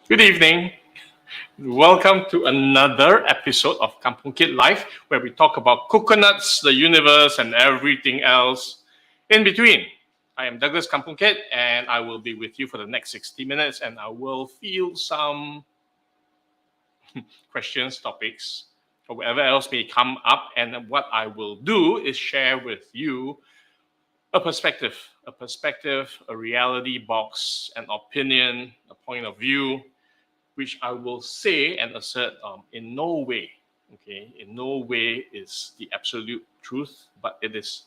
Good evening. Welcome to another episode of Kampung Kid Life, where we talk about coconuts, the universe, and everything else in between. I am Douglas Kampung Kid, and I will be with you for the next 60 minutes, and I will field some questions, topics, or whatever else may come up. And what I will do is share with you a perspective, a reality box, an opinion, a point of view, which I will say and assert in no way, in no way is the absolute truth, but it is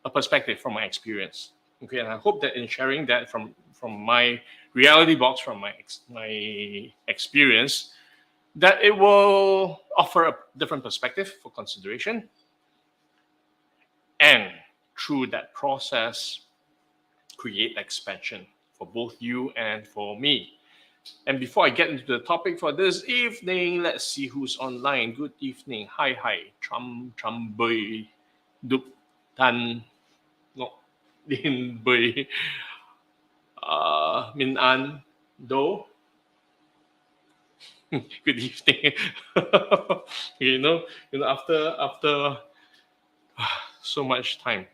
a perspective from my experience. Okay, and I hope that in sharing that from my reality box, from my experience, that it will offer a different perspective for consideration, and through that process, create expansion for both you and for me. And before I get into the topic for this evening, let's see who's online. Good evening. Hi. Cham Bui Dup Tan No Din Bui Min An Do. Good evening. After so much time.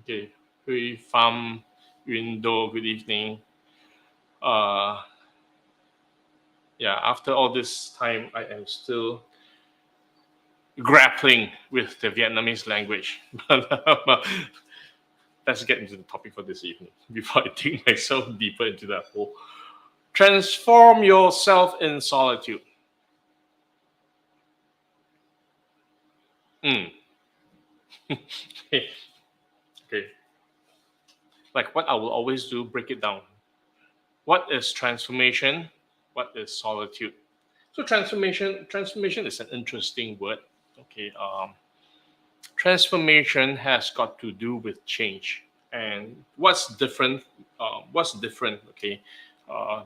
Okay. Hui Pham Yun Do, good evening. After all this time, I am still grappling with the Vietnamese language. But let's get into the topic for this evening before I dig myself deeper into that hole. Transform yourself in solitude. Okay. Like what I will always do, break it down. What is transformation? What is solitude? So transformation is an interesting word. Okay. Transformation has got to do with change. And what's different? Okay,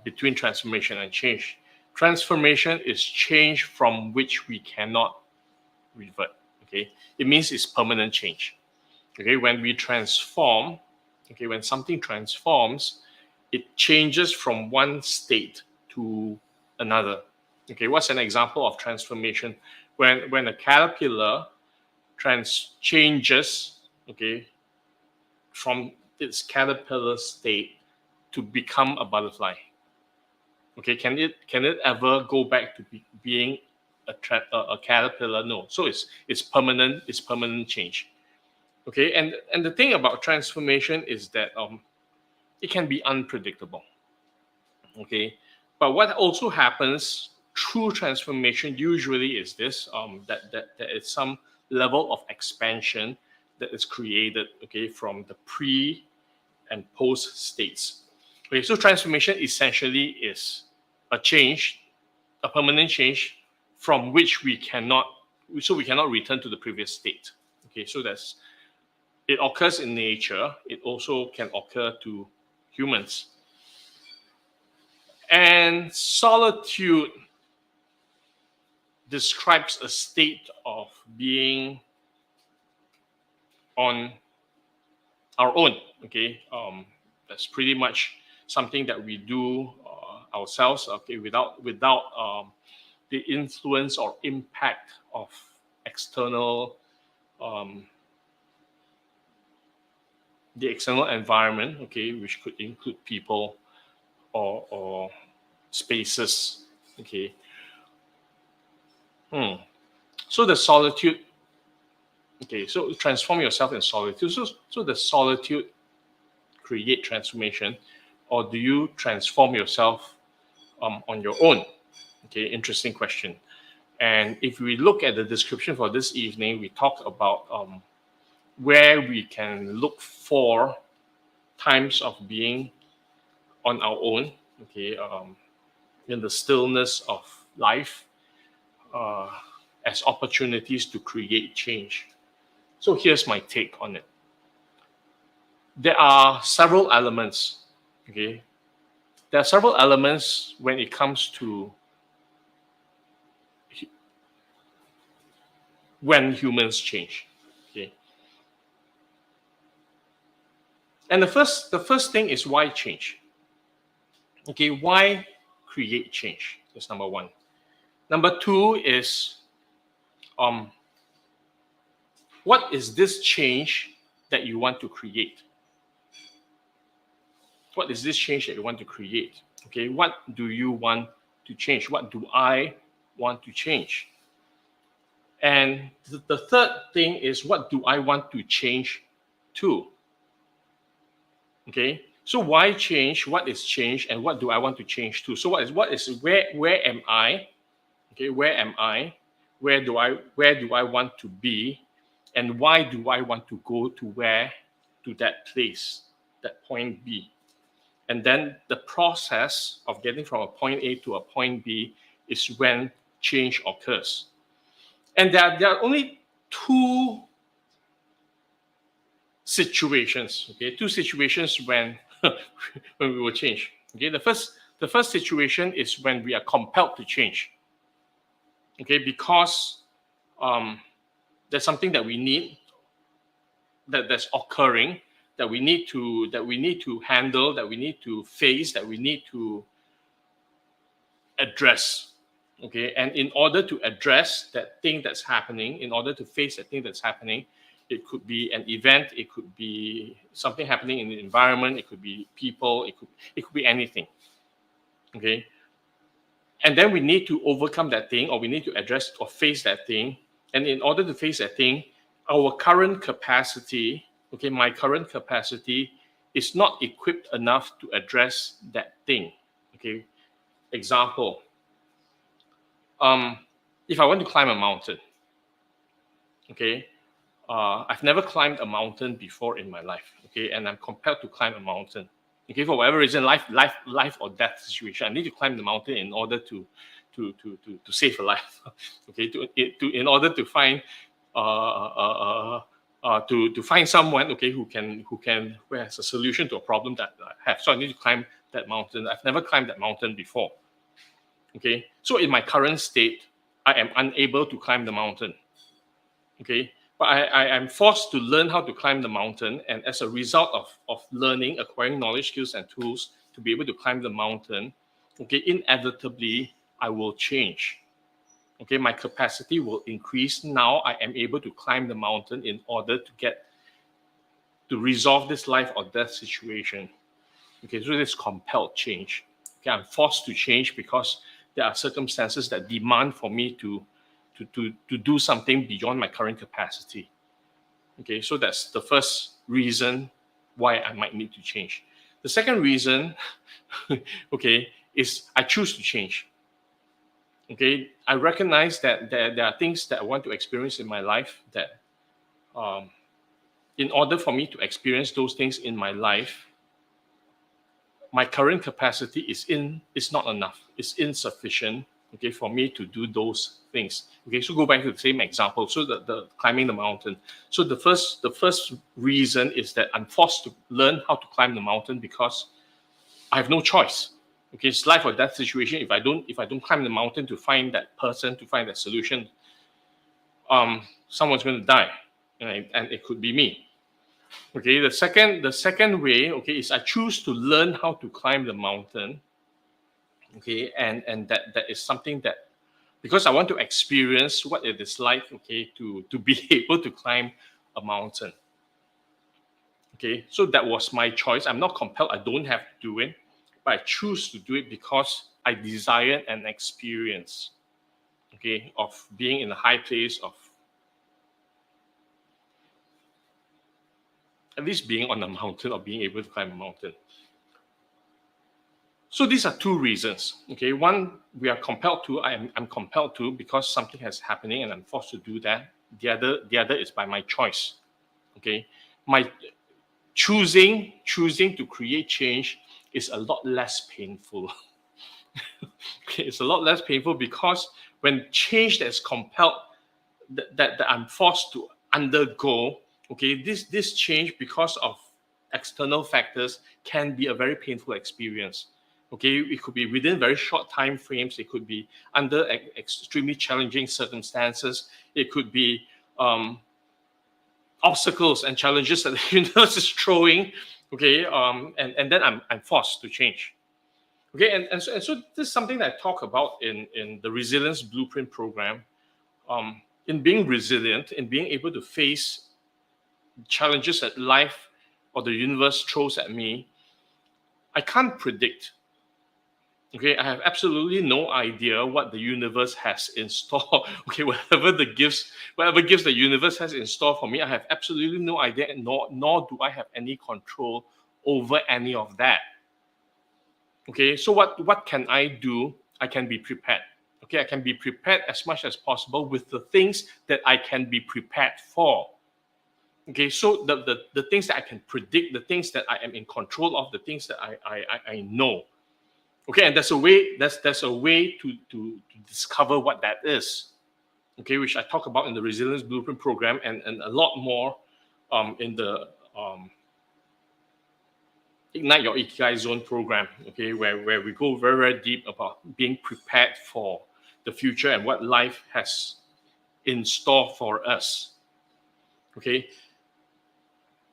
between transformation and change? Transformation is change from which we cannot revert. Okay, it means it's permanent change. Okay, when we transform, okay, when something transforms, it changes from one state to another. Okay, what's an example of transformation? When a caterpillar changes, okay, from its caterpillar state to become a butterfly. Okay, can it ever go back to being a caterpillar? No. So it's permanent. It's permanent change. Okay, and the thing about transformation is that it can be unpredictable. Okay, but what also happens through transformation usually is this that there is some level of expansion that is created, okay, from the pre and post states. Okay, so transformation essentially is a change, a permanent change from which we cannot return to the previous state. Okay, so it occurs in nature. It also can occur to humans. And solitude describes a state of being on our own. Okay, that's pretty much something that we do ourselves. Okay, without the influence or impact of external the external environment. Okay, which could include people or spaces. Okay. So the solitude. Okay, so transform yourself in solitude. So the solitude create transformation, or do you transform yourself on your own? Okay, interesting question. And if we look at the description for this evening, we talked about where we can look for times of being on our own. Okay, in the stillness of life, as opportunities to create change. So here's my take on it. There are several elements. Okay, there are several elements when it comes to when humans change. Okay, and the first thing is why change. Okay, why create change. That's number one. Number two is, what is this change that you want to create? What is this change that you want to create? Okay, what do you want to change? What do I want to change? And the third thing is, what do I want to change to? Okay, so why change? What is change? And what do I want to change to? So where am I? Okay, where am I? Where do I want to be? And why do I want to go to that place, that point B? And then the process of getting from a point A to a point B is when change occurs. And there are only two situations, okay? Two situations when when we will change. Okay, the first situation is when we are compelled to change. Okay, because there's something that we need, that's occurring, that we need to handle, that we need to face, that we need to address. Okay, and in order to address that thing that's happening, in order to face that thing that's happening, it could be an event, it could be something happening in the environment, it could be people, it could be anything. Okay, and then we need to overcome that thing, or we need to address or face that thing. And in order to face that thing, our current capacity, okay, my current capacity is not equipped enough to address that thing. Okay, example, if I want to climb a mountain, okay, I've never climbed a mountain before in my life, okay, and I'm compelled to climb a mountain. Okay, for whatever reason, life or death situation, I need to climb the mountain in order to save a life. Okay, in order to find to find someone, okay, who has a solution to a problem that I have. So I need to climb that mountain. I've never climbed that mountain before. Okay, so in my current state, I am unable to climb the mountain. Okay, but I am forced to learn how to climb the mountain, and as a result of learning, acquiring knowledge, skills, and tools to be able to climb the mountain, okay, inevitably I will change. Okay, my capacity will increase. Now I am able to climb the mountain in order to resolve this life or death situation. Okay, so this compelled change. Okay, I'm forced to change because there are circumstances that demand for me to do something beyond my current capacity. Okay, so that's the first reason why I might need to change. The second reason, okay, is I choose to change. Okay, I recognize that there are things that I want to experience in my life that, in order for me to experience those things in my life, my current capacity is not enough. It's insufficient, okay, for me to do those things. Okay, so go back to the same example. So the climbing the mountain. So the first reason is that I'm forced to learn how to climb the mountain because I have no choice. Okay, it's life or death situation. If I don't climb the mountain to find that person, to find that solution, someone's going to die, and it could be me. Okay, the second way, okay, is I choose to learn how to climb the mountain. Okay, and that is something that, because I want to experience what it is like, okay, to be able to climb a mountain. Okay, so that was my choice. I'm not compelled. I don't have to do it, but I choose to do it because I desire an experience, okay, of being in a high place, of at least being on a mountain or being able to climb a mountain. So these are two reasons. Okay, one, we are compelled to. I'm compelled to because something is happening and I'm forced to do that. The other is by my choice. Okay, my choosing to create change is a lot less painful. Okay, it's a lot less painful because when change that's compelled, that I'm forced to undergo, okay, this change because of external factors can be a very painful experience. Okay, it could be within very short time frames. It could be under extremely challenging circumstances. It could be obstacles and challenges that the universe is throwing. Okay, and then I'm forced to change. Okay, and so this is something that I talk about in the resilience blueprint program. In being resilient, in being able to face challenges that life or the universe throws at me, I can't predict. Okay, I have absolutely no idea what the universe has in store. Okay, whatever gifts the universe has in store for me, I have absolutely no idea, and nor do I have any control over any of that. Okay, so what can I do? I can be prepared. Okay, I can be prepared as much as possible with the things that I can be prepared for. Okay, so the things that I can predict, the things that I am in control of, the things that I know. Okay, and there's a way to discover what that is. Okay, which I talk about in the Resilience Blueprint program, and a lot more in the Ignite Your Ikigai Zone program. Okay, where we go very, very deep about being prepared for the future and what life has in store for us. Okay,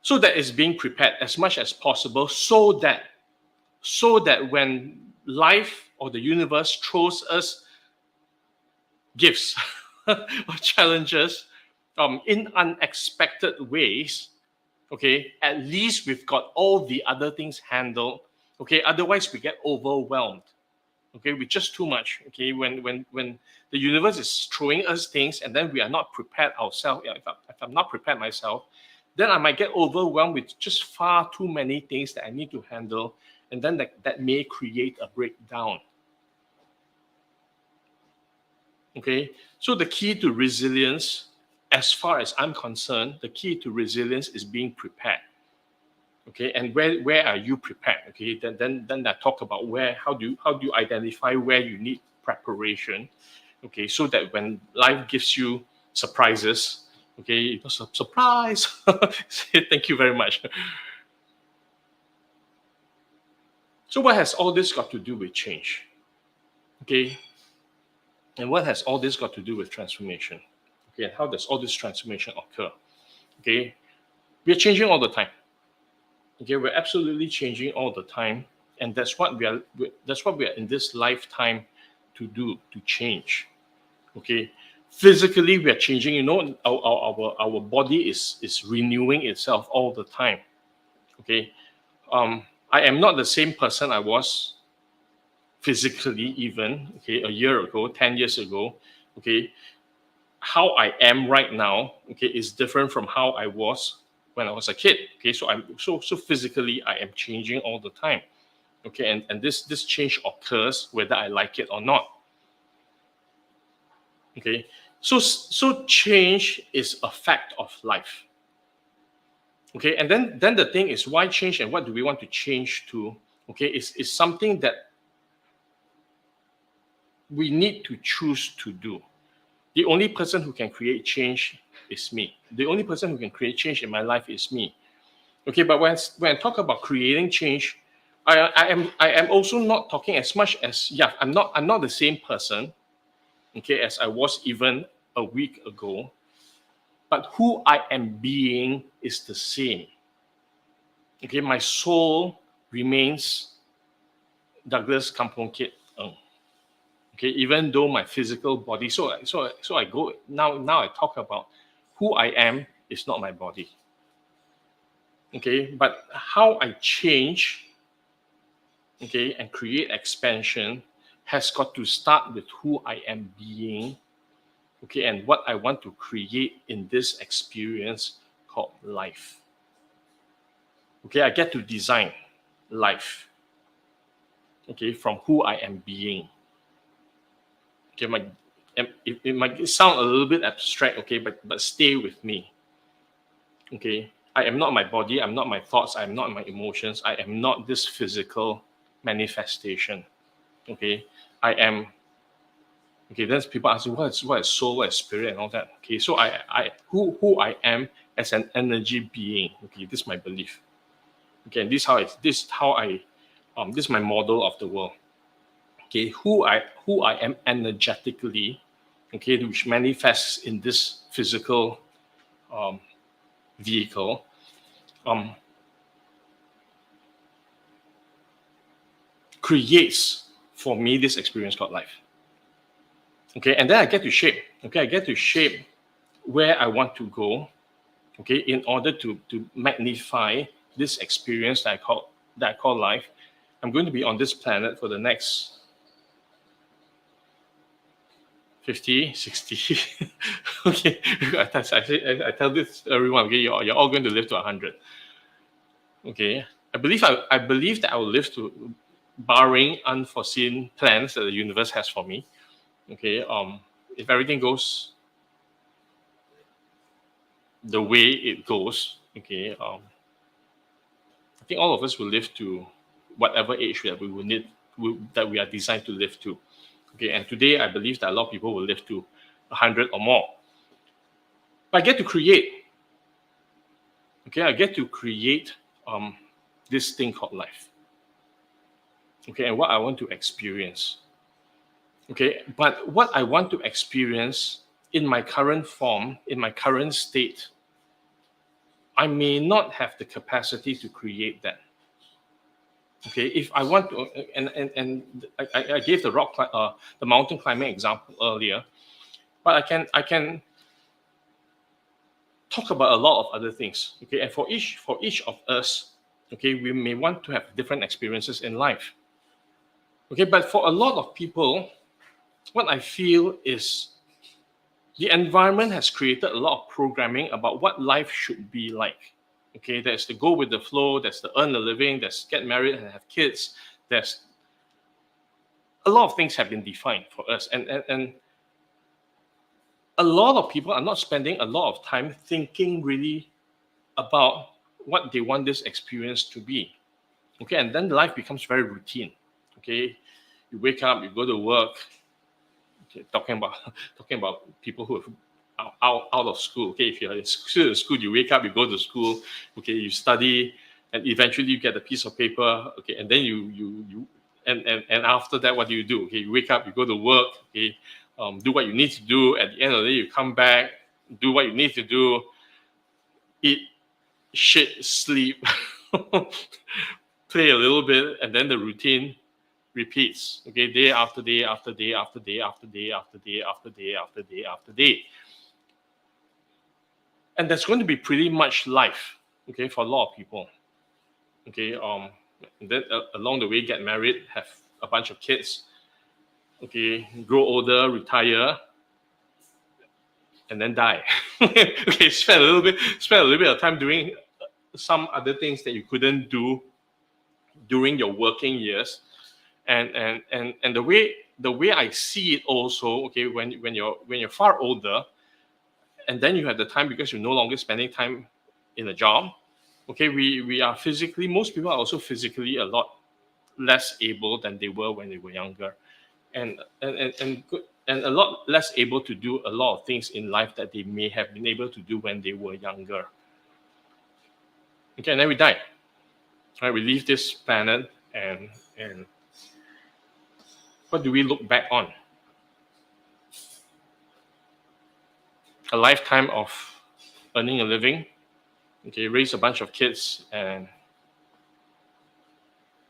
so that is being prepared as much as possible, so that when life or the universe throws us gifts or challenges in unexpected ways, okay, at least we've got all the other things handled. Okay, otherwise we get overwhelmed. Okay, with just too much. Okay, when the universe is throwing us things and then we are not prepared ourselves, if I'm not prepared myself, then I might get overwhelmed with just far too many things that I need to handle, and then that may create a breakdown. Okay, so the key to resilience, as far as I'm concerned, the key to resilience is being prepared. Okay, and where are you prepared? Okay, then I talk about how do you identify where you need preparation. Okay, so that when life gives you surprises, okay, surprise. Thank you very much. So what has all this got to do with change? Okay, and what has all this got to do with transformation? Okay, and how does all this transformation occur? Okay, we are changing all the time. Okay, we're absolutely changing all the time, and that's what we are. That's what we are in this lifetime to do, to change. Okay, physically we are changing. You know, our body is renewing itself all the time. Okay, I am not the same person I was physically even. Okay, a year ago, 10 years ago. Okay, how I am right now, okay, is different from how I was when I was a kid. Okay, so so physically I am changing all the time. Okay, and this change occurs whether I like it or not. Okay, so change is a fact of life. Okay, and then the thing is, why change and what do we want to change to? Okay, is something that we need to choose to do. The only person who can create change is me. The only person who can create change in my life is me. Okay, but when I talk about creating change, I am also not talking as much as, yeah, I'm not the same person, okay, as I was even a week ago, but who I am being is the same. Okay, my soul remains Douglas Kampung Kid. Okay, even though my physical body, so I go now I talk about who I am is not my body. Okay, but how I change, okay, and create expansion has got to start with who I am being, okay, and what I want to create in this experience called life. Okay, I get to design life, okay, from who I am being. Okay, it might sound a little bit abstract, okay, but stay with me. Okay, I am not my body, I'm not my thoughts, I'm not my emotions, I am not this physical manifestation. Okay, I am. Okay, then people ask me what is soul, what is spirit, and all that. Okay, so who I am as an energy being. Okay, this is my belief. Okay, and this is my model of the world. Okay, who I am energetically. Okay, which manifests in this physical vehicle. creates for me this experience called life. Okay, and then I get to shape. Okay, I get to shape where I want to go. Okay, in order to magnify this experience that I call life. I'm going to be on this planet for the next 50, 60. Okay, I tell this to everyone. Okay, you're all going to live to 100. Okay, I believe that I will live to, barring unforeseen plans that the universe has for me. Okay, if everything goes the way it goes, okay, I think all of us will live to whatever age that we will need, that we are designed to live to. Okay, and today I believe that a lot of people will live to 100 or more. But I get to create. Okay, I get to create this thing called life. Okay, and what I want to experience. Okay, but what I want to experience in my current form, in my current state, I may not have the capacity to create that. Okay, if I want to, and I gave the mountain climbing example earlier, but I can talk about a lot of other things. Okay, and for each of us, okay, we may want to have different experiences in life. Okay, but for a lot of people, what I feel is the environment has created a lot of programming about what life should be like. Okay, there's the go with the flow, there's the earn a living, there's get married and have kids, there's a lot of things have been defined for us. And a lot of people are not spending a lot of time thinking really about what they want this experience to be. Okay, and then life becomes very routine. Okay, you wake up, you go to work. Okay, talking about people who are out of school. Okay, if you're still in school, you wake up, you go to school. Okay, you study, and eventually you get a piece of paper. Okay, and then and after that, what do? Okay, you wake up, you go to work. Okay, do what you need to do. At the end of the day, you come back, do what you need to do, eat, shit, sleep, play a little bit, and then the routine repeats. Okay, day after day after day after day after day after day after day after day after day. And that's going to be pretty much life, okay, for a lot of people. Okay, and then along the way, get married, have a bunch of kids, okay, grow older, retire, and then die. Okay, spend a little bit of time doing some other things that you couldn't do during your working years. And the way I see it also, okay, when you're far older, and then you have the time because you're no longer spending time in a job. Okay, we are physically, most people are also physically a lot less able than they were when they were younger, and a lot less able to do a lot of things in life that they may have been able to do when they were younger. Okay, and then we die. Right, we leave this planet, and what do we look back on? A lifetime of earning a living, okay, raise a bunch of kids, and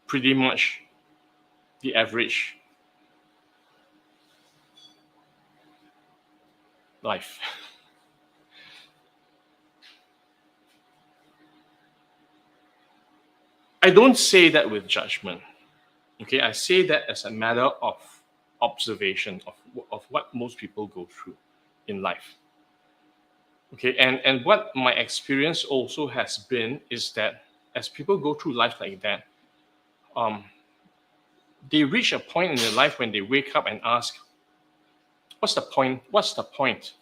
pretty much the average life. I don't say that with judgment. Okay, I say that as a matter of observation of what most people go through in life. Okay, and what my experience also has been is that as people go through life like that, they reach a point in their life when they wake up and ask, what's the point? What's the point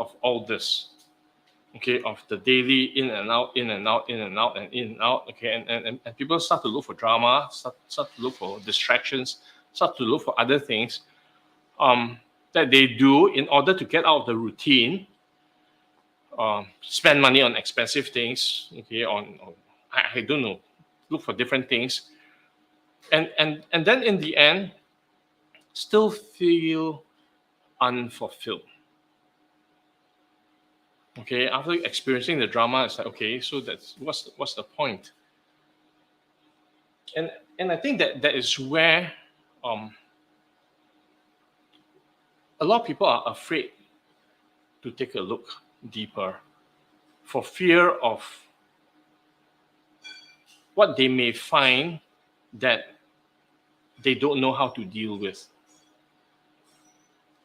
of all this? Okay, of the daily in and out, in and out, in and out, and in and out. Okay, and people start to look for drama, start to look for distractions, start to look for other things that they do in order to get out of the routine. Spend money on expensive things. Okay, on I don't know, look for different things, and then in the end, still feel unfulfilled. Okay, after experiencing the drama, it's like, okay, so that's what's the point? And I think that is where um, a lot of people are afraid to take a look deeper for fear of what they may find that they don't know how to deal with.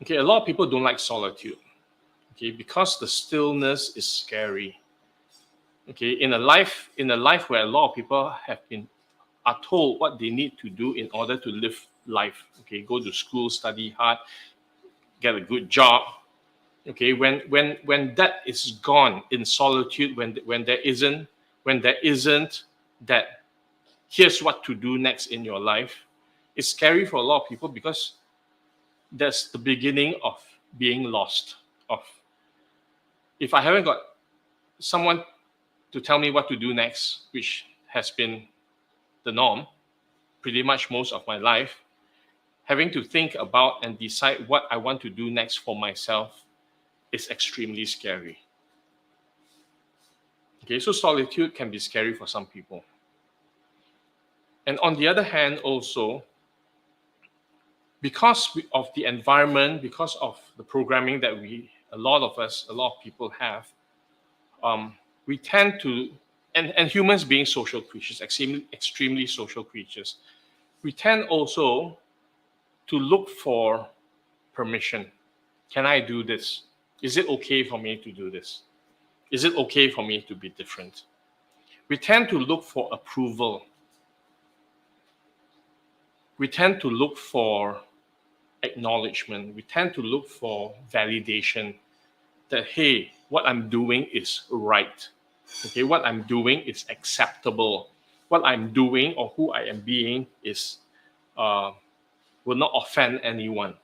Okay, a lot of people don't like solitude. Okay, because the stillness is scary. Okay, in a life where a lot of people are told what they need to do in order to live life. Okay, go to school, study hard, get a good job. Okay, when that is gone in solitude, when there isn't that here's what to do next in your life, it's scary for a lot of people because that's the beginning of being lost. Of if I haven't got someone to tell me what to do next, which has been the norm pretty much most of my life, having to think about and decide what I want to do next for myself is extremely scary. Okay, so solitude can be scary for some people. And on the other hand, also, of the environment, because of the programming that a lot of people have, we tend to, and humans being social creatures, extremely social creatures, we tend also to look for permission. Can I do this? Is it okay for me to do this? Is it okay for me to be different? We tend to look for approval. We tend to look for acknowledgement. We tend to look for validation that, hey, what I'm doing is right. Okay, what I'm doing is acceptable. What I'm doing or who I am being is will not offend anyone.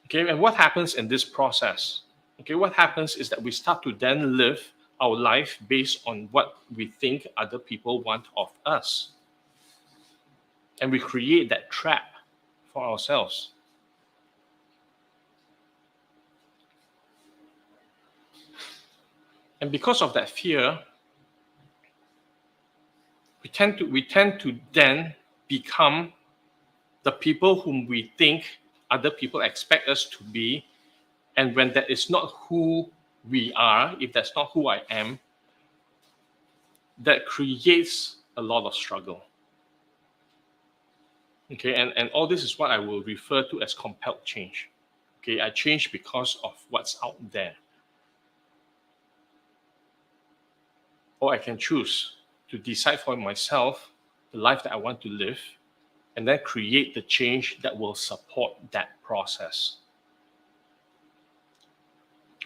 Okay, and what happens in this process? Okay, what happens is that we start to then live our life based on what we think other people want of us. And we create that trap for ourselves. And because of that fear, we tend to then become the people whom we think other people expect us to be. And when that is not who we are, if that's not who I am, that creates a lot of struggle. Okay, and all this is what I will refer to as compelled change. Okay, I change because of what's out there. Or I can choose to decide for myself the life that I want to live and then create the change that will support that process.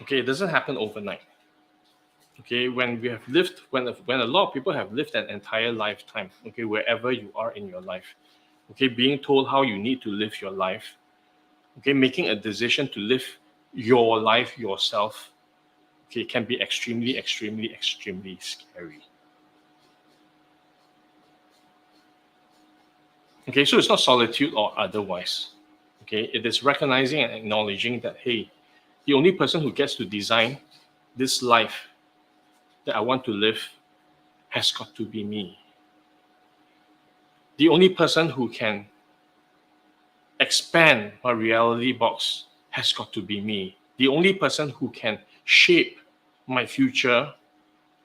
Okay, it doesn't happen overnight. Okay, when a lot of people have lived an entire lifetime, okay, wherever you are in your life, okay, being told how you need to live your life, okay, making a decision to live your life yourself, okay, can be extremely, extremely, extremely scary. Okay, so it's not solitude or otherwise. Okay, it is recognizing and acknowledging that, hey, the only person who gets to design this life that I want to live has got to be me. The only person who can expand my reality box has got to be me. The only person who can shape my future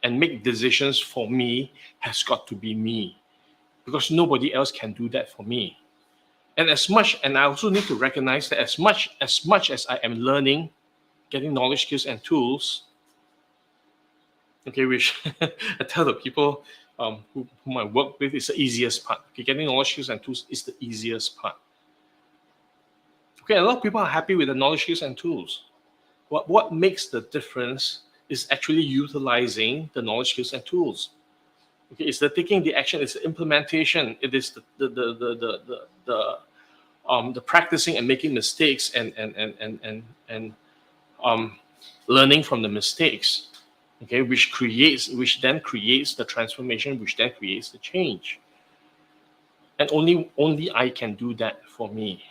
and make decisions for me has got to be me, because nobody else can do that for me. And I also need to recognize that as much as I am learning, getting knowledge, skills, and tools, okay, which I tell the people whom I work with, is the easiest part. Okay, getting knowledge, skills, and tools is the easiest part. Okay, a lot of people are happy with the knowledge, skills, and tools. What makes the difference is actually utilizing the knowledge, skills, and tools. Okay, it's the taking the action, it's the implementation, it is the practicing and making mistakes and learning from the mistakes. Okay, which then creates the transformation, which then creates the change. And only I can do that for me.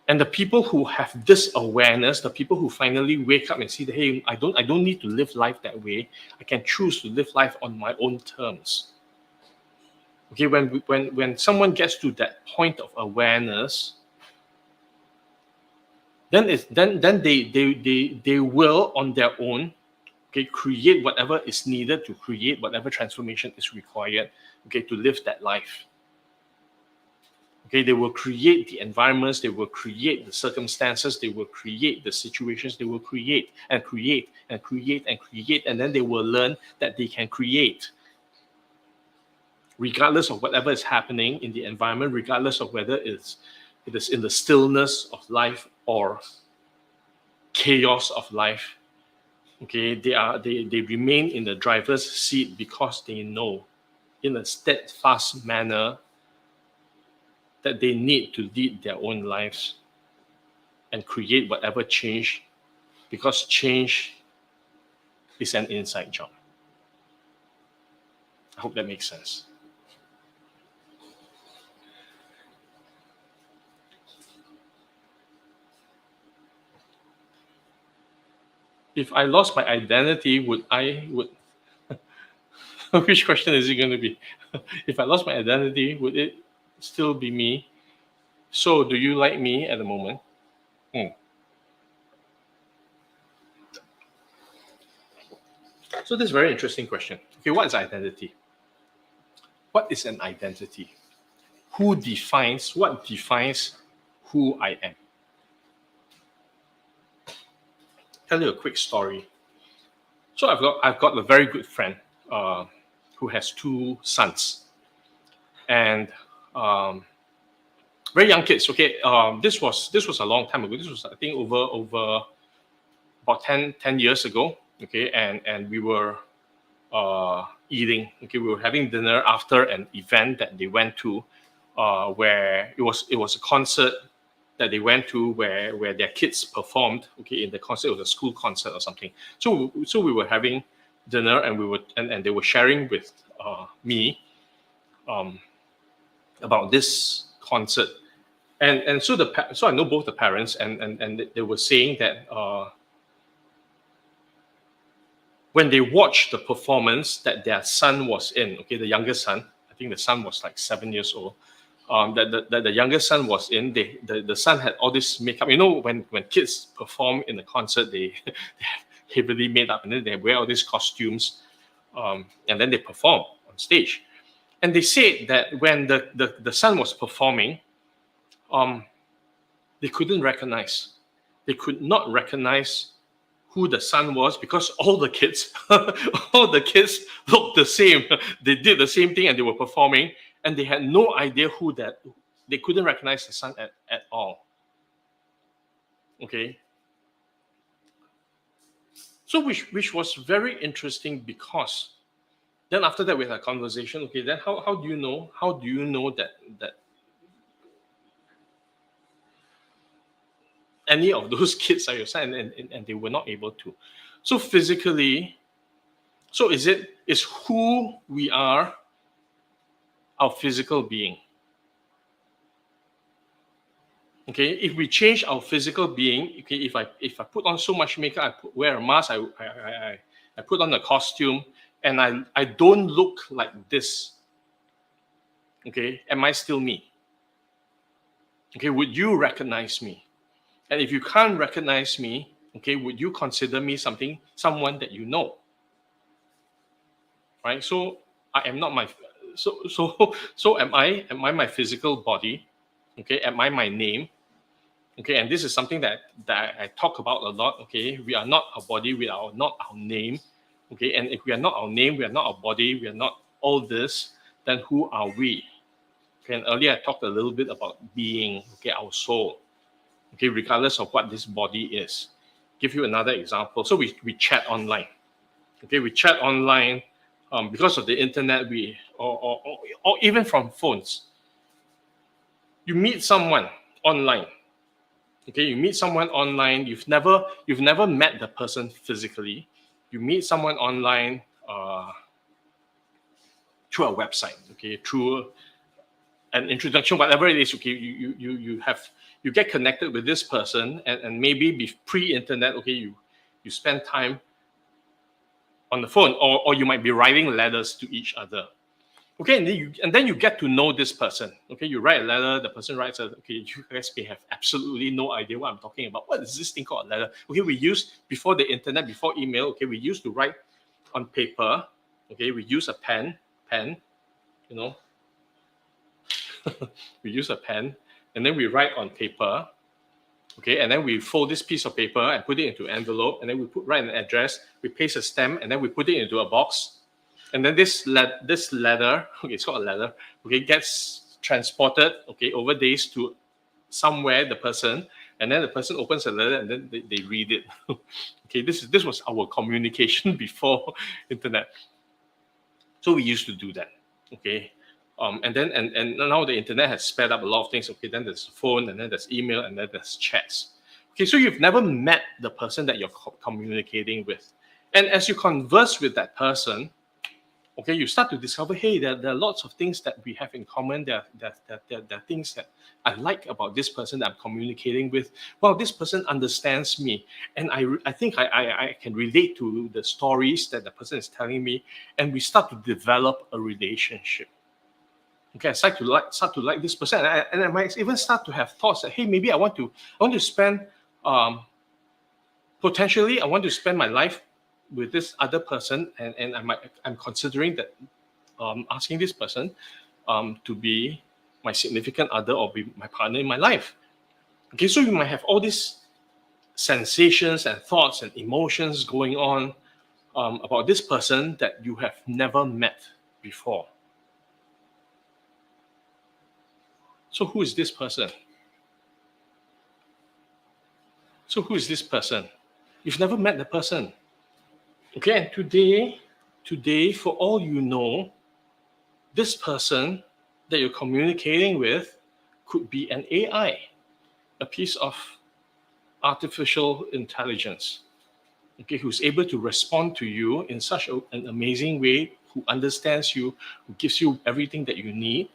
And the people who have this awareness, the people who finally wake up and see that, hey, I don't need to live life that way. I can choose to live life on my own terms. Okay, when someone gets to that point of awareness, then they will on their own, okay, create whatever is needed to create whatever transformation is required, okay, to live that life. Okay, they will create the environments, they will create the circumstances, they will create the situations, they will create and create and create and create, and then they will learn that they can create regardless of whatever is happening in the environment, regardless of whether it is in the stillness of life or chaos of life. Okay, they remain in the driver's seat because they know in a steadfast manner that they need to lead their own lives and create whatever change, because change is an inside job. I hope that makes sense. If I lost my identity, would which question is it going to be? If I lost my identity, would it still be me? So do you like me at the moment? So this is a very interesting question. Okay, what is identity? What is an identity? What defines who I am? Tell you a quick story. So I've got a very good friend who has two sons, and very young kids. Okay, this was a long time ago. This was, I think, over about 10 years ago. Okay, and we were eating. Okay, we were having dinner after an event that they went to, where it was a concert that they went to where their kids performed. Okay, in the concert, it was a school concert or something. So we were having dinner, and they were sharing with me about this concert, and so I know both the parents, and they were saying that when they watched the performance that their son was in, okay, the youngest son, I think the son was like 7 years old, that the youngest son was in, the son had all this makeup. You know, when kids perform in the concert, they have heavily made up, and then they wear all these costumes, and then they perform on stage. And they said that when the son was performing, they couldn't recognize. They could not recognize who the son was, because all the kids looked the same. They did the same thing and they were performing, and they had no idea who that. They couldn't recognize the son at all. Okay. So which was very interesting, because then after that we had a conversation. Okay, then how do you know that any of those kids are your son, and they were not able to. So physically, so is who we are our physical being? Okay, if we change our physical being, okay, if I put on so much makeup, wear a mask, I put on a costume, and I don't look like this. Okay, am I still me? Okay, would you recognize me? And if you can't recognize me, okay, would you consider me someone that you know? Right? So I am not my so am I my physical body? Okay, am I my name? Okay, and this is something that I talk about a lot. Okay, we are not our body, we are not our name. Okay, and if we are not our name, we are not our body, we are not all this, then who are we? Okay, and earlier I talked a little bit about being, okay, our soul. Okay, regardless of what this body is. Give you another example. So we chat online. Okay, we chat online because of the internet, or even from phones. You meet someone online. Okay, you meet someone online. You've never met the person physically. You meet someone online through a website. Okay, through an introduction, whatever it is. Okay, you get connected with this person, and maybe pre-internet. Okay, you spend time on the phone, or you might be writing letters to each other. Okay, and then you get to know this person. Okay, you write a letter, the person writes a, okay, you guys may have absolutely no idea what I'm talking about. What is this thing called a letter? Okay, we used, before the internet, before email, okay, we used to write on paper. Okay, we use a pen, you know, we use a pen, and then we write on paper. Okay, and then we fold this piece of paper and put it into an envelope, and then we write an address, we paste a stamp, and then we put it into a box. And then this letter, okay, it's called a letter, okay, gets transported, okay, over days to somewhere, the person, and then the person opens the letter and then they read it. Okay, this was our communication before internet. So we used to do that. Okay. And then and now the internet has sped up a lot of things. Okay, then there's phone, and then there's email, and then there's chats. Okay, so you've never met the person that you're communicating with. And as you converse with that person, okay, you start to discover, hey, there are lots of things that we have in common. There are things that I like about this person that I'm communicating with. Well, this person understands me, and I think I can relate to the stories that the person is telling me, and we start to develop a relationship. Okay, I start to like this person, and I might even start to have thoughts that, hey, maybe I want to spend potentially I want to spend my life with this other person, and I'm considering that asking this person to be my significant other or be my partner in my life. Okay, so you might have all these sensations and thoughts and emotions going on about this person that you have never met before. So who is this person? So who is this person? You've never met the person. Okay, and today, for all you know, this person that you're communicating with could be an AI, a piece of artificial intelligence, okay, who's able to respond to you in such an amazing way, who understands you, who gives you everything that you need,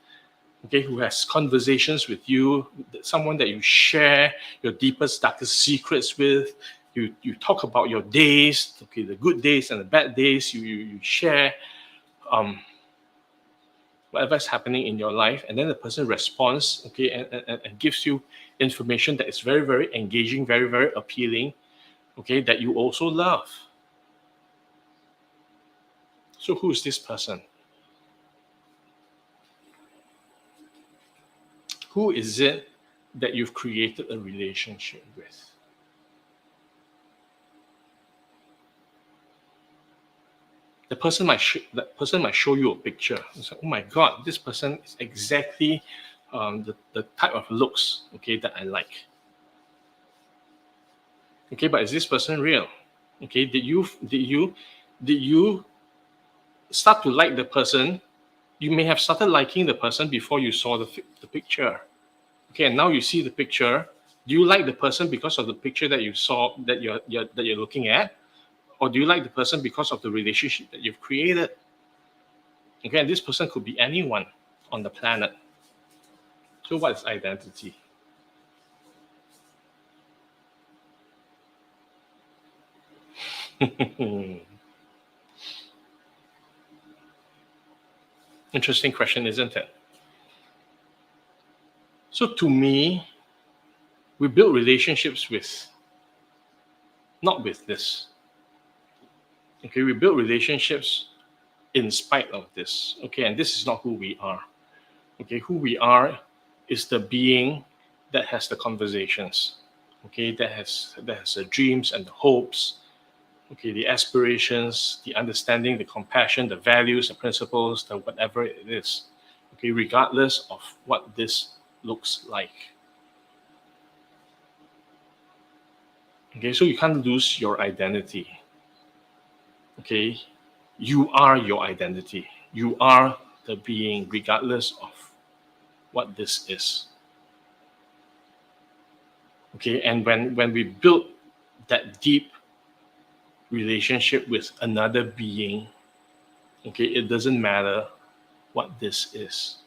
okay, who has conversations with you, someone that you share your deepest, darkest secrets with. You talk about your days, okay, the good days and the bad days. You share whatever's happening in your life, and then the person responds, okay, and gives you information that is very, very engaging, very, very appealing, okay, that you also love. So who is this person? Who is it that you've created a relationship with? That person might show you a picture. It's like, oh my God, this person is exactly the type of looks, okay, that I like. Okay, but is this person real? Okay, did you start to like the person? You may have started liking the person before you saw the picture. Okay, and now you see the picture. Do you like the person because of the picture that you saw that you're looking at? Or do you like the person because of the relationship that you've created? Okay, and this person could be anyone on the planet. So what is identity? Interesting question, isn't it? So to me, we build relationships not with this. Okay, we build relationships in spite of this. Okay, and this is not who we are. Okay, who we are is the being that has the conversations. Okay, that has the dreams and the hopes. Okay, the aspirations, the understanding, the compassion, the values, the principles, the whatever it is. Okay, regardless of what this looks like. Okay, so you can't lose your identity. Okay, you are your identity. You are the being, regardless of what this is. Okay, and when we build that deep relationship with another being, okay, it doesn't matter what this is.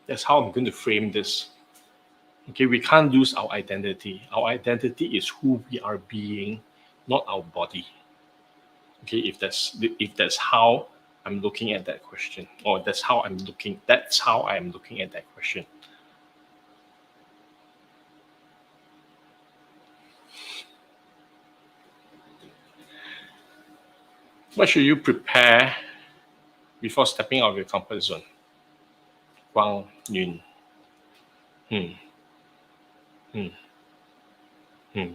That's how I'm going to frame this. Okay, we can't lose our identity. Our identity is who we are, being, not our body. Okay, if that's how, then we can build that deep relationship with another being. Okay, it doesn't matter what this is. Okay, we can't lose our identity. Our identity is who we are being, not our body. Okay, if that's how, then we can build that deep relationship with another being, not our body. Okay, if that's how, I'm looking at that question, or that's how I am looking at that question. What should you prepare before stepping out of your comfort zone? Wang Yun. Hmm. Hmm. Hmm.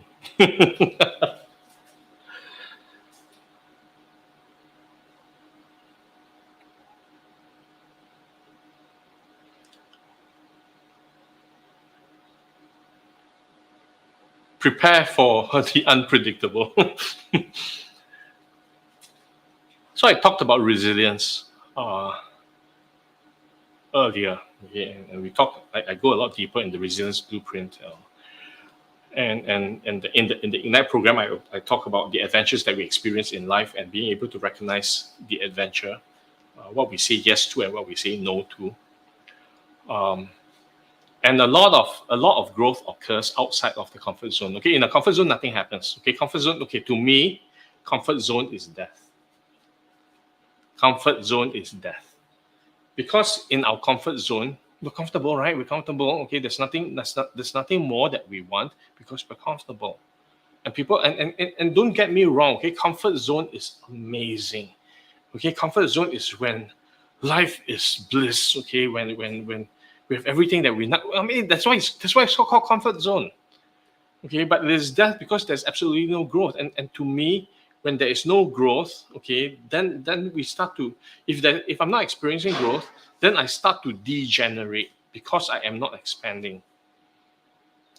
Prepare for the unpredictable. So I talked about resilience earlier, okay, and we talk. I go a lot deeper in the resilience blueprint, and in the Ignite program, I talk about the adventures that we experience in life and being able to recognize the adventure, what we say yes to and what we say no to. And a lot of growth occurs outside of the comfort zone. Okay, in a comfort zone, nothing happens. Okay, comfort zone. Okay, to me, comfort zone is death. Comfort zone is death, because in our comfort zone, we're comfortable, right? We're comfortable. Okay, there's nothing more that we want because we're comfortable. And people and don't get me wrong. Okay, comfort zone is amazing. Okay, comfort zone is when life is bliss. Okay, when we have everything that we not. I mean, that's why it's called comfort zone. Okay, but there's death because there's absolutely no growth. And to me, when there is no growth, okay, then we start to, if I'm not experiencing growth, then I start to degenerate because I am not expanding.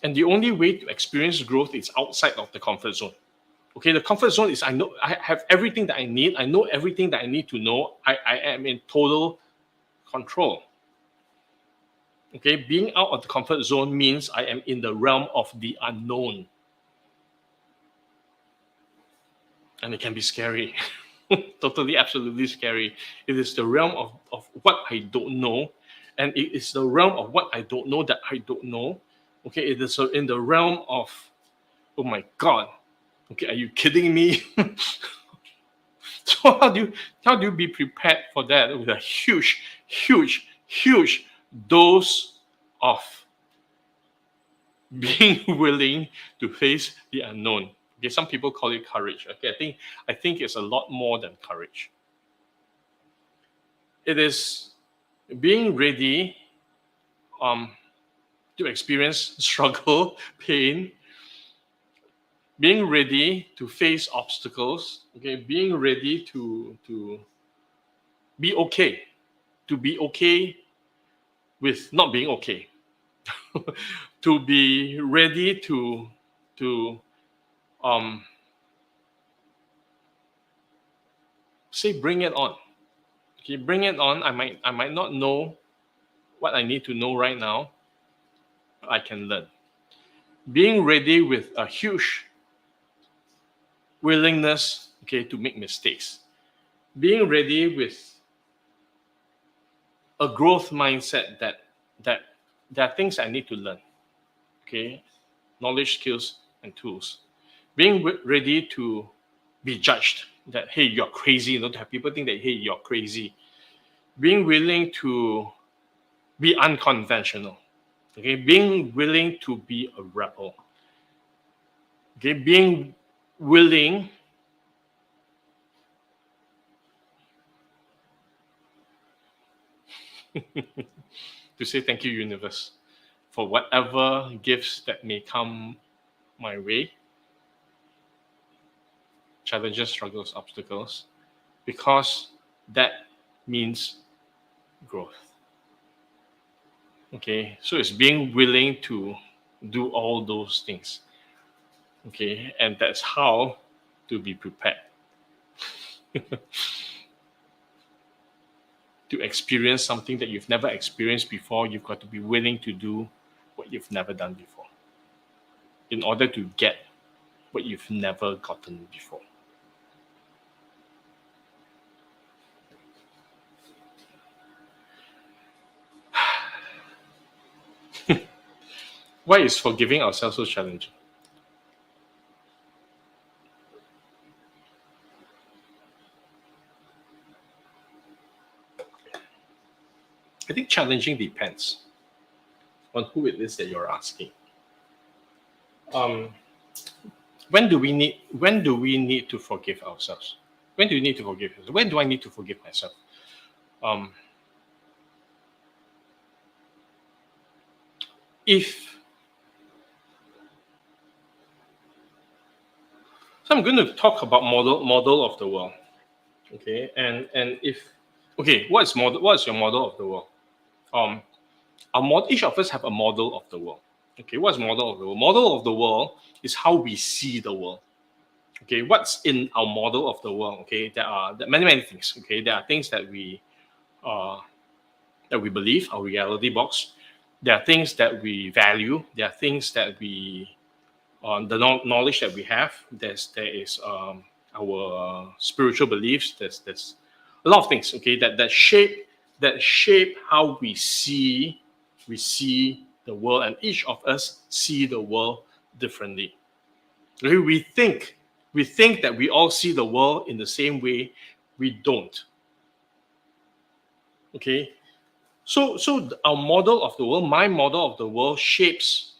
And the only way to experience growth is outside of the comfort zone. Okay, the comfort zone is I have everything that I need. I know everything that I need to know. I am in total control. Okay, being out of the comfort zone means I am in the realm of the unknown. And it can be scary. Totally, absolutely scary. It is the realm of what I don't know. And it is the realm of what I don't know that I don't know. Okay, it is in the realm of, oh my God. Okay, are you kidding me? So how do you be prepared for that with a huge, huge, huge dose of being willing to face the unknown? Okay, some people call it courage. Okay, I think it's a lot more than courage. It is being ready to experience struggle, pain, being ready to face obstacles. Okay, being ready to be okay, to be okay with not being okay, to be ready to um say bring it on. Okay, bring it on. I might not know what I need to know right now, but I can learn. Being ready with a huge willingness, okay, to make mistakes. Being ready with a growth mindset that there are things I need to learn. Okay, knowledge, skills, and tools. Being ready to be judged that hey, you're crazy. To have people think that hey, you're crazy. Being willing to be unconventional. Okay, being willing to be a rebel. Okay, being willing to say thank you, universe, for whatever gifts that may come my way, challenges, struggles, obstacles, because that means growth. Okay, so it's being willing to do all those things. Okay, and that's how to be prepared to experience something that you've never experienced before. You've got to be willing to do what you've never done before in order to get what you've never gotten before. Why is forgiving ourselves so challenging? I think challenging depends on who it is that you're asking. When do we need to forgive ourselves? When do you need to forgive yourself? When do I need to forgive myself? If so, I'm going to talk about model of the world. Okay, and if okay, what's your model of the world? Each of us have a model of the world. Okay, what's model of the world? Model of the world is how we see the world. Okay, what's in our model of the world? Okay, there are many things. Okay, there are things that we believe, our reality box. There are things that we value. There are things that we the knowledge that we have. There is our spiritual beliefs. There's a lot of things. Okay, that shape how we see the world, and each of us see the world differently. Okay, we think that we all see the world in the same way. We don't. Okay, so our model of the world, my model of the world, shapes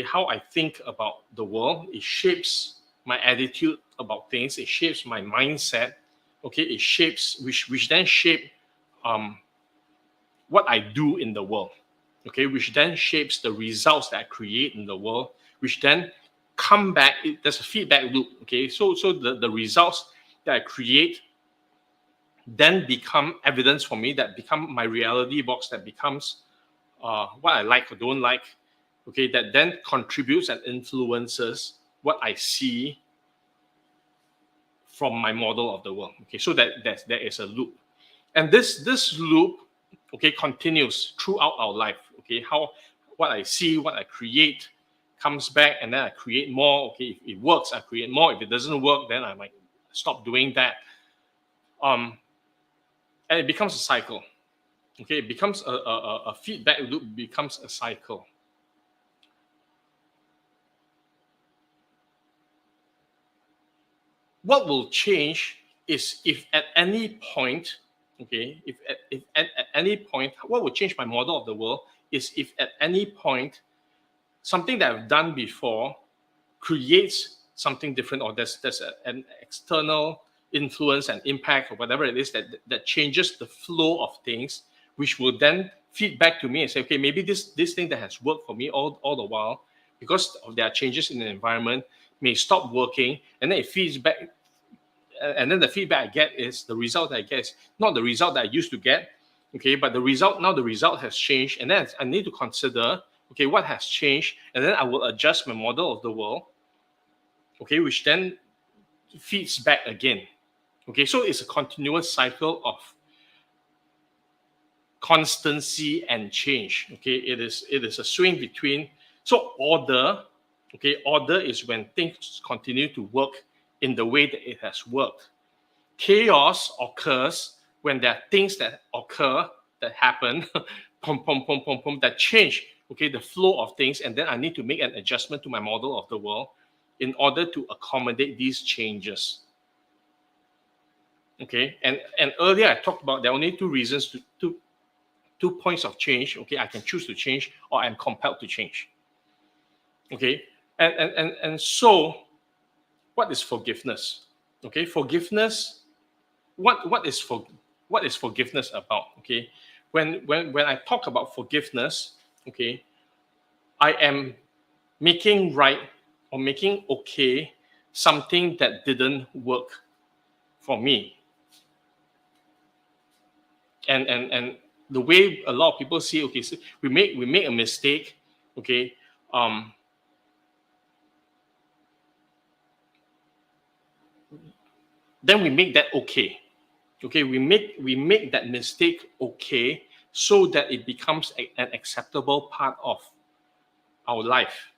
how I think about the world. It shapes my attitude about things. It shapes my mindset. Okay, it shapes which then shape what I do in the world. Okay, which then shapes the results that I create in the world, which then come back. There's a feedback loop. Okay, so the results that I create then become evidence for me, that become my reality box, that becomes what I like or don't like. Okay, that then contributes and influences what I see from my model of the world. Okay, so there is a loop, and this loop, okay, continues throughout our life. Okay, how what I see, what I create, comes back, and then I create more. Okay, if it works, I create more. If it doesn't work, then I might stop doing that. And it becomes a cycle. Okay, it becomes a feedback loop, becomes a cycle. What will change is if at any point, okay, if at any point, what will change my model of the world is if at any point something that I've done before creates something different, or there's an external influence and impact or whatever it is that changes the flow of things, which will then feed back to me and say, okay, maybe this thing that has worked for me all the while, because of their changes in the environment, may stop working, and then it feeds back, and then the feedback I get is the result that I get is not the result that I used to get. Okay, but the result has changed, and then I need to consider, okay, what has changed, and then I will adjust my model of the world, okay, which then feeds back again. Okay, so it's a continuous cycle of constancy and change. Okay, it is a swing between, so order, okay, order is when things continue to work in the way that it has worked. Chaos occurs when there are things that occur, that happen, that change, okay, the flow of things, and then I need to make an adjustment to my model of the world in order to accommodate these changes. Okay, and earlier I talked about there are only two reasons, two points of change. Okay, I can choose to change, or I'm compelled to change. Okay, and so what is forgiveness? Okay, forgiveness. What is forgiveness about? Okay, when I talk about forgiveness, okay, I am making right or making okay something that didn't work for me. And the way a lot of people see, okay, so we make a mistake, okay, then we make that okay. Okay, we make that mistake okay, so that it becomes an acceptable part of our life.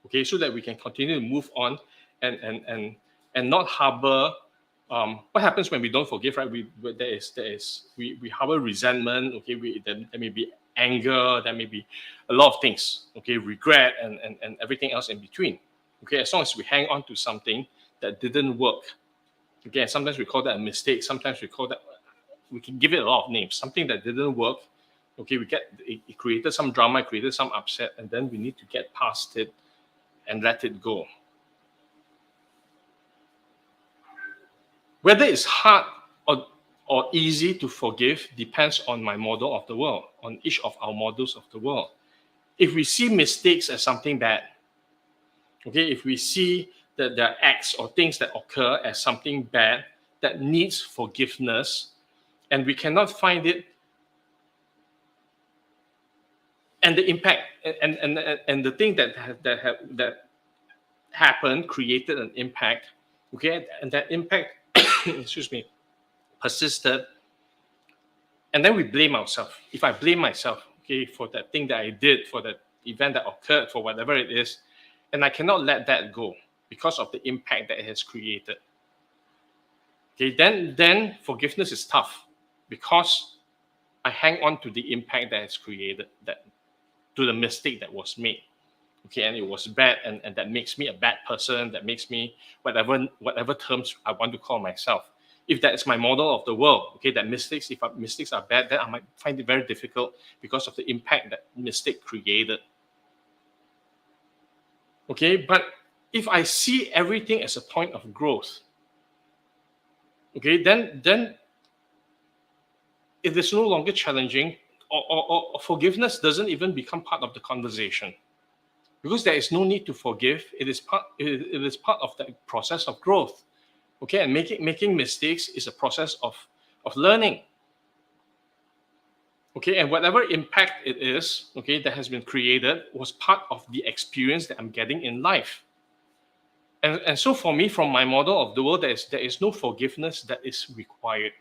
Okay, so that we can continue to move on, and not harbor. What happens when we don't forgive, right? We harbor resentment. Okay, there may be anger. There may be a lot of things. Okay, regret and everything else in between. Okay, as long as we hang on to something that didn't work. Okay, sometimes we call that a mistake. Sometimes we can give it a lot of names. Something that didn't work. Okay, it created some drama, it created some upset, and then we need to get past it and let it go. Whether it's hard or easy to forgive depends on my model of the world, on each of our models of the world. If we see mistakes as something bad, okay, if we see that there are acts or things that occur as something bad that needs forgiveness, and we cannot find it, and the impact and the thing that happened created an impact, okay, and that impact, excuse me, persisted, and then we blame ourselves. If I blame myself, okay, for that thing that I did, for that event that occurred, for whatever it is, and I cannot let that go because of the impact that it has created. Okay, then forgiveness is tough because I hang on to the impact that has created, that to the mistake that was made. Okay, and it was bad, and that makes me a bad person, that makes me whatever terms I want to call myself. If that's my model of the world, okay, that mistakes are bad, then I might find it very difficult because of the impact that mistake created. Okay, but if I see everything as a point of growth, okay, then it is no longer challenging, or forgiveness doesn't even become part of the conversation, because there is no need to forgive. It is part of the process of growth. Okay, and making mistakes is a process of learning. Okay, and whatever impact it is, okay, that has been created was part of the experience that I'm getting in life. And so for me, from my model of the world, there is no forgiveness that is required.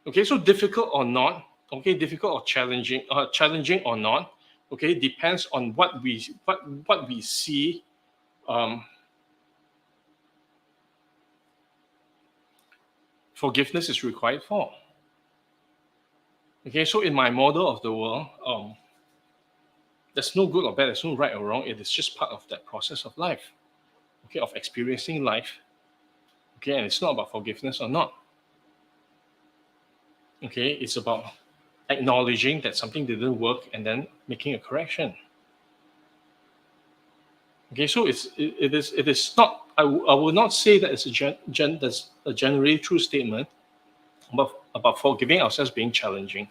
Okay, so difficult or not, okay, difficult or challenging or not, okay, depends on what we see. Forgiveness is required for. Okay, so in my model of the world, there's no good or bad, there's no right or wrong. It is just part of that process of life, okay, of experiencing life. Okay, and it's not about forgiveness or not. Okay, it's about acknowledging that something didn't work and then making a correction. Okay, so it is not. I will not say that it's that's a generally true statement about forgiving ourselves being challenging.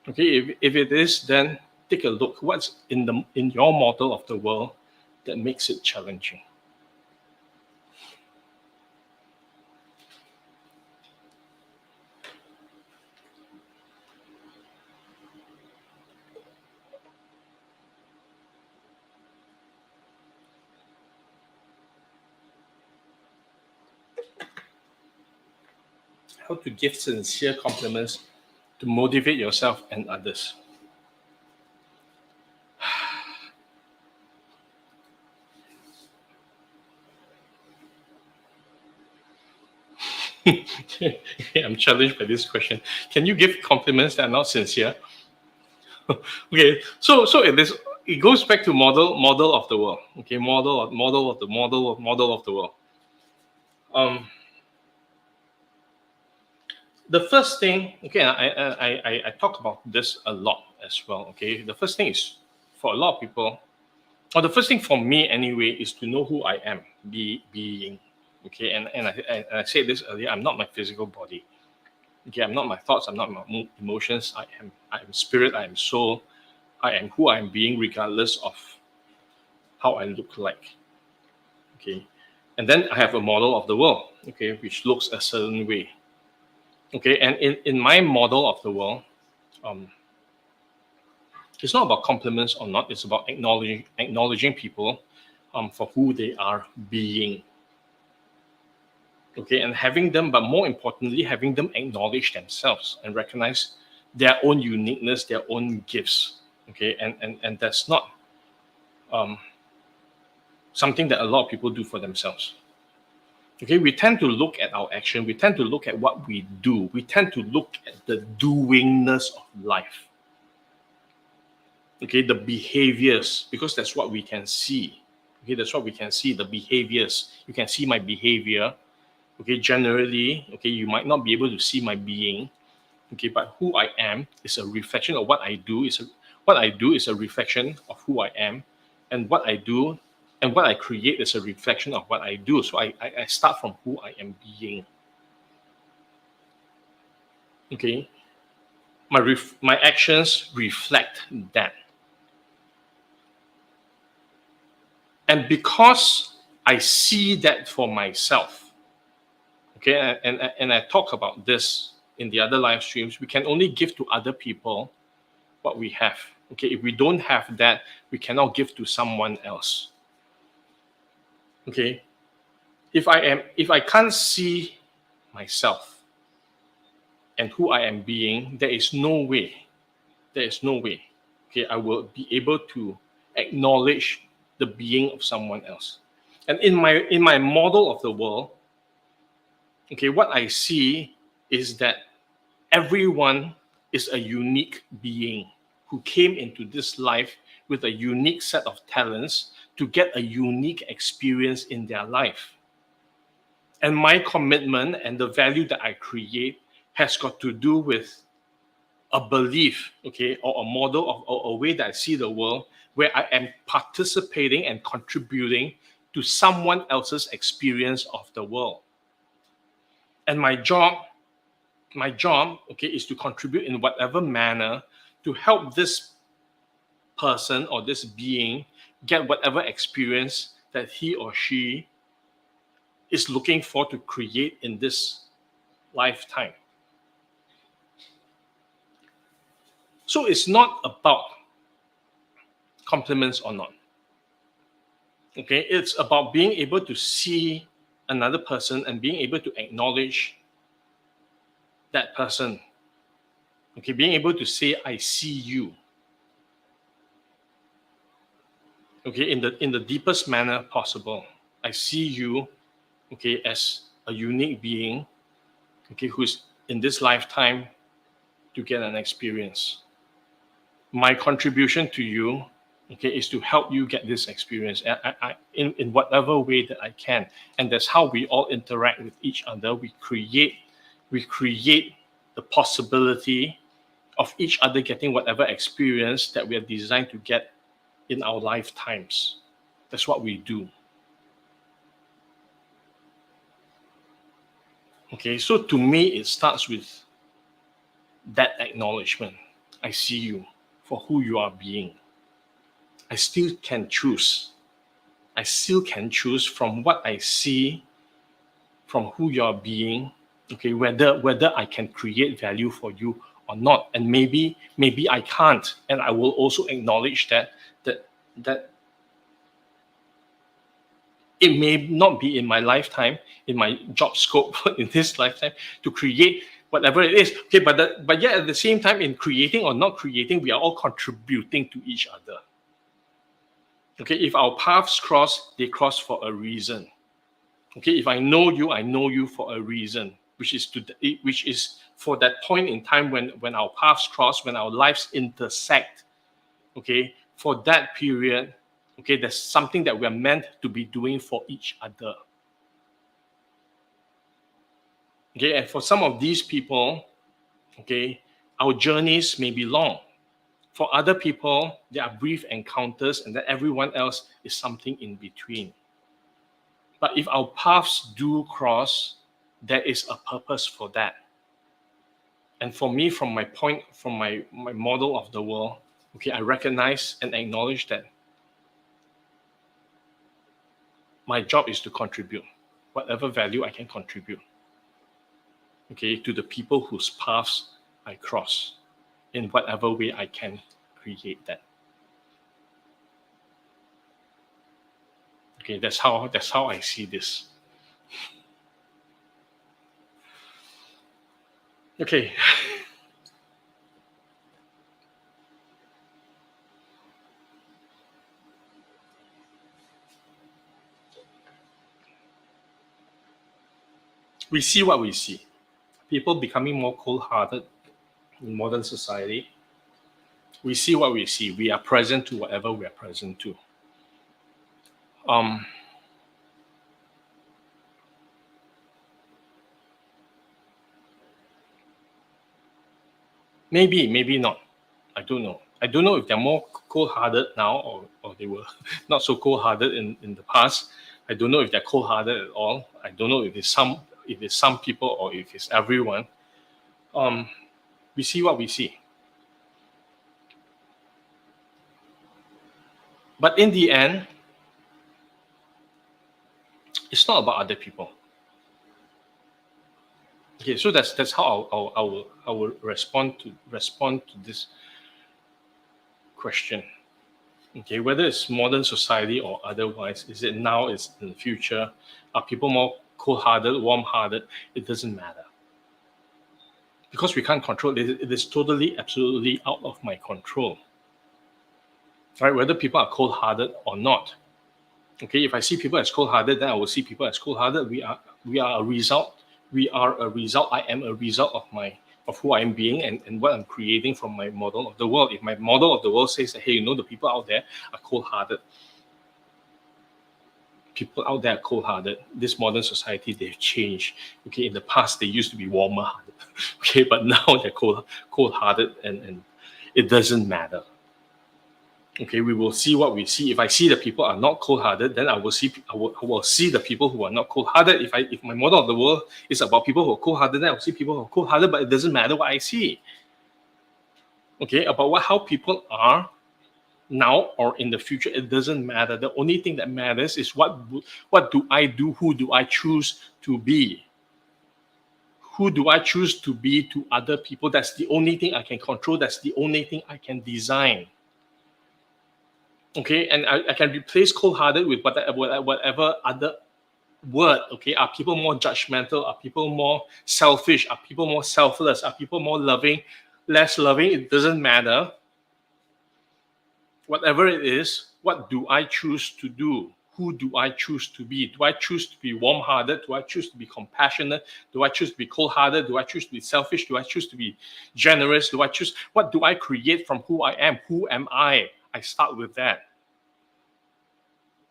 Okay, if it is, then take a look. What's in your model of the world that makes it challenging? How to give sincere compliments to motivate yourself and others. I'm challenged by this question. Can you give compliments that are not sincere? Okay, so it goes back to model of the world. Okay, model of the world. The first thing, okay, I talk about this a lot as well. Okay, the first thing is for a lot of people, or the first thing for me anyway, is to know who I am, being. Okay, and I said this earlier. I'm not my physical body. Okay, I'm not my thoughts. I'm not my emotions. I am spirit. I am soul. I am who I am being, regardless of how I look like. Okay, and then I have a model of the world. Okay, which looks a certain way. Okay, and in my model of the world, it's not about compliments or not. It's about acknowledging people for who they are being. Okay, and having them, but more importantly, having them acknowledge themselves and recognize their own uniqueness, their own gifts. Okay, and that's not something that a lot of people do for themselves. Okay, we tend to look at our action, we tend to look at what we do, we tend to look at the doingness of life. Okay, the behaviors, because that's what we can see. Okay, that's what we can see, the behaviors. You can see my behavior. Okay, generally, okay, you might not be able to see my being. Okay, but who I am is a reflection of what I do. What I do is a reflection of who I am, and what I do and what I create is a reflection of what I do. So I start from who I am being. Okay, my actions reflect that, and because I see that for myself. Okay, and I talk about this in the other live streams. We can only give to other people what we have. Okay, if we don't have that, we cannot give to someone else. Okay, if I can't see myself and who I am being, there is no way. There is no way. Okay, I will be able to acknowledge the being of someone else. And in my model of the world, okay, what I see is that everyone is a unique being who came into this life with a unique set of talents to get a unique experience in their life. And my commitment and the value that I create has got to do with a belief, okay, or a model of or a way that I see the world where I am participating and contributing to someone else's experience of the world. And my job, okay, is to contribute in whatever manner to help this person or this being get whatever experience that he or she is looking for to create in this lifetime. So it's not about compliments or not. Okay, it's about being able to see another person and being able to acknowledge that person. Okay, being able to say, I see you. Okay, in the deepest manner possible. I see you, okay, as a unique being, okay, who's in this lifetime to get an experience. My contribution to you, okay, is to help you get this experience in whatever way that I can. And that's how we all interact with each other. We create the possibility of each other getting whatever experience that we are designed to get in our lifetimes. That's what we do. Okay, so to me, it starts with that acknowledgement. I see you for who you are being. I still can choose. I still can choose from what I see, from who you are being, okay, whether I can create value for you or not. And maybe I can't. And I will also acknowledge that it may not be in my lifetime, in my job scope in this lifetime to create whatever it is. Okay, but yet at the same time, in creating or not creating, we are all contributing to each other. Okay, if our paths cross, they cross for a reason. Okay, if I know you for a reason, which is for that point in time when our paths cross, when our lives intersect. Okay, for that period, okay, there's something that we're meant to be doing for each other. Okay, and for some of these people, okay, our journeys may be long. For other people, there are brief encounters, and then everyone else is something in between. But if our paths do cross, there is a purpose for that. And for me, from my model of the world, okay, I recognize and acknowledge that my job is to contribute whatever value I can contribute, okay, to the people whose paths I cross in whatever way I can create that. Okay, that's how I see this. Okay. We see what we see. People becoming more cold-hearted in modern society. We see what we see. We are present to whatever we are present to. Um, Maybe, maybe not. I don't know. I don't know if they're more cold-hearted now or they were not so cold-hearted in the past. I don't know if they're cold-hearted at all. I don't know if it's some people or if it's everyone. We see what we see. But in the end, it's not about other people. Okay, so that's how I will respond to this question. Okay, whether it's modern society or otherwise, is it now, is in the future, are people more cold-hearted, warm-hearted? It doesn't matter. Because we can't control it. It is totally, absolutely out of my control. Right? Whether people are cold-hearted or not. Okay, if I see people as cold-hearted, then I will see people as cold-hearted. We are a result. We are a result. I am a result of who I am being and what I'm creating from my model of the world. If my model of the world says that, hey, the people out there are cold-hearted. People out there are cold-hearted. This modern society, they've changed. Okay, in the past, they used to be warmer-hearted. Okay, but now they're cold-hearted and it doesn't matter. Okay, we will see what we see. If I see the people are not cold-hearted, then I will see the people who are not cold-hearted. If my model of the world is about people who are cold-hearted, then I will see people who are cold-hearted, but it doesn't matter what I see. Okay, about how people are now or in the future, it doesn't matter. The only thing that matters is what do I do? Who do I choose to be? Who do I choose to be to other people? That's the only thing I can control. That's the only thing I can design. Okay, and I can replace cold-hearted with whatever other word. Okay, are people more judgmental? Are people more selfish? Are people more selfless? Are people more loving, less loving? It doesn't matter. Whatever it is, what do I choose to do? Who do I choose to be? Do I choose to be warm-hearted? Do I choose to be compassionate? Do I choose to be cold-hearted? Do I choose to be selfish? Do I choose to be generous? What do I create from who I am? Who am I? I start with that.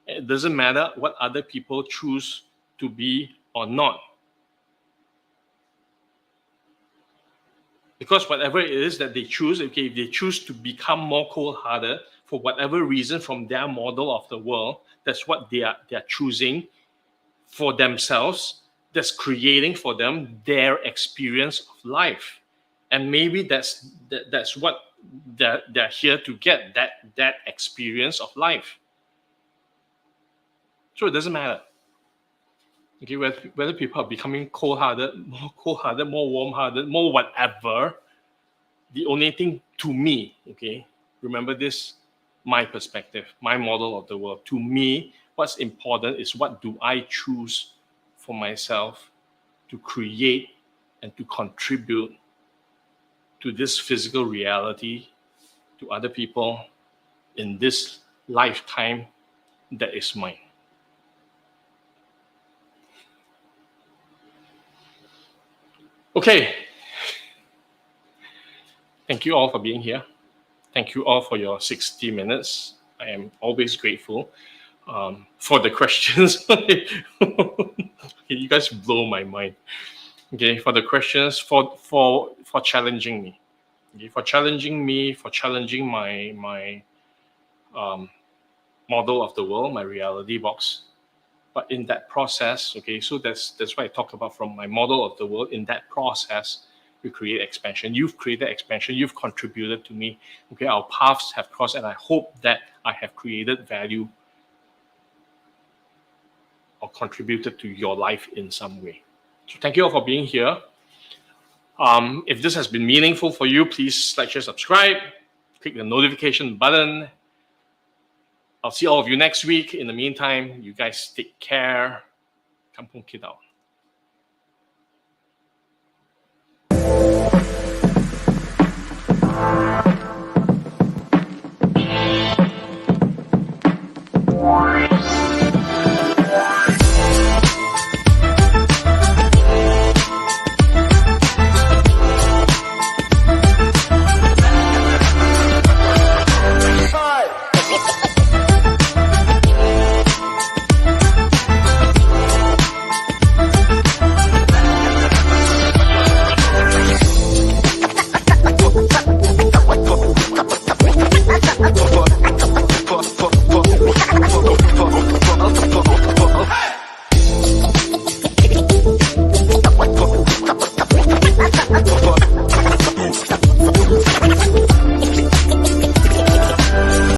It doesn't matter what other people choose to be or not. Because whatever it is that they choose, okay, if they choose to become more cold-hearted for whatever reason from their model of the world, that's what they are choosing for themselves. That's creating for them their experience of life. And maybe that's what they're here to get, that experience of life. So it doesn't matter. Okay, whether people are becoming cold-hearted, more warm-hearted, more whatever, the only thing to me, okay, remember this, my perspective, my model of the world. To me, what's important is what do I choose for myself to create and to contribute to this physical reality, to other people in this lifetime that is mine. Okay. Thank you all for being here. Thank you all for your 60 minutes. I am always grateful for the questions. You guys blow my mind. Okay, for the questions, for challenging me. Okay, for challenging me, for challenging my model of the world, my reality box. But in that process, okay, so that's what I talk about from my model of the world. In that process, we create expansion. You've created expansion. You've contributed to me. Okay, our paths have crossed, and I hope that I have created value or contributed to your life in some way. So thank you all for being here. If this has been meaningful for you, please like, share, subscribe. Click the notification button. I'll see all of you next week. In the meantime, you guys take care. Kampung Kid out.